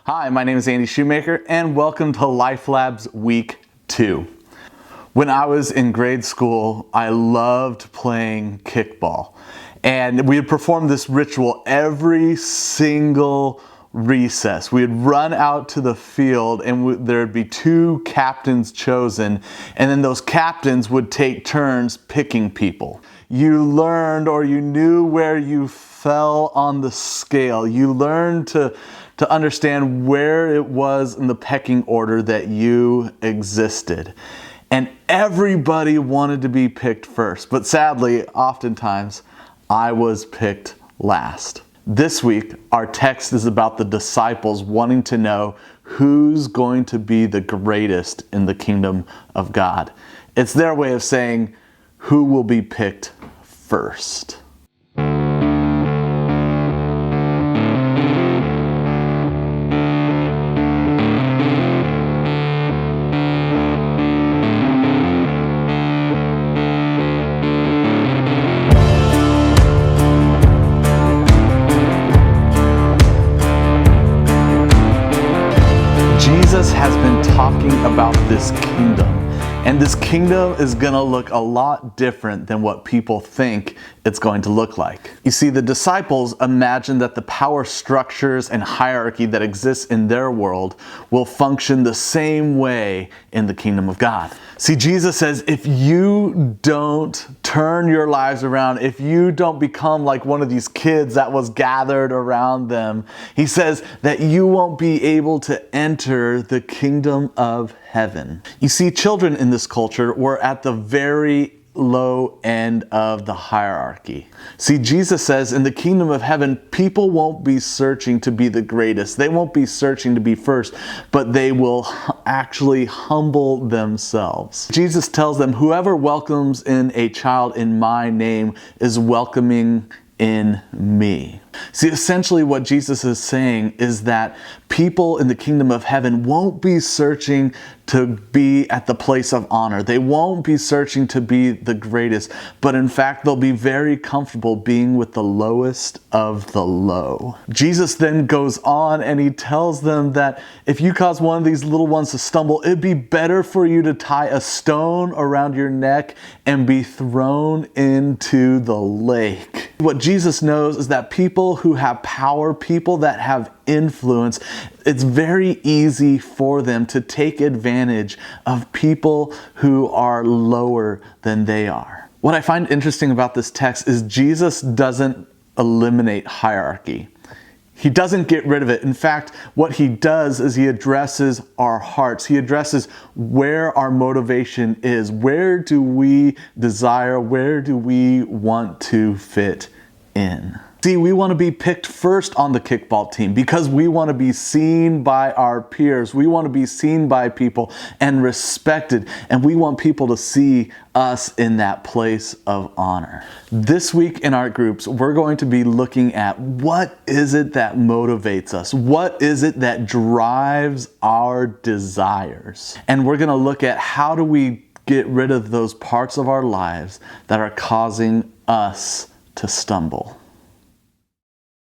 Hi, my name is Andy Shoemaker and welcome to Life Labs Week 2. When I was in grade school, I loved playing kickball. And we would perform this ritual every single recess. We'd run out to the field and there'd be two captains chosen, and then those captains would take turns picking people. You learned, or you knew where you fell on the scale. You learned to understand where it was in the pecking order that you existed. And everybody wanted to be picked first, but sadly, oftentimes, I was picked last. This week, our text is about the disciples wanting to know who's going to be the greatest in the kingdom of God. It's their way of saying who will be picked first. Jesus has been talking about this kingdom, and this kingdom is going to look a lot different than what people think it's going to look like. You see, the disciples imagine that the power structures and hierarchy that exists in their world will function the same way in the kingdom of God. See, Jesus says, if you don't turn your lives around, if you don't become like one of these kids that was gathered around them, he says that you won't be able to enter the kingdom of heaven. You see, children in this culture were at the very low end of the hierarchy. See, Jesus says in the kingdom of heaven, people won't be searching to be the greatest. They won't be searching to be first, but they will actually humble themselves. Jesus tells them, whoever welcomes in a child in my name is welcoming in me. See, essentially what Jesus is saying is that people in the kingdom of heaven won't be searching to be at the place of honor. They won't be searching to be the greatest, but in fact, they'll be very comfortable being with the lowest of the low. Jesus then goes on and he tells them that if you cause one of these little ones to stumble, it'd be better for you to tie a stone around your neck and be thrown into the lake. What Jesus knows is that people who have power, people that have influence, it's very easy for them to take advantage of people who are lower than they are. What I find interesting about this text is Jesus doesn't eliminate hierarchy. He doesn't get rid of it. In fact, what he does is he addresses our hearts. He addresses where our motivation is. Where do we desire? Where do we want to fit in? See, we want to be picked first on the kickball team because we want to be seen by our peers. We want to be seen by people and respected, and we want people to see us in that place of honor. This week in our groups, we're going to be looking at what is it that motivates us? What is it that drives our desires? And we're going to look at how do we get rid of those parts of our lives that are causing us to stumble.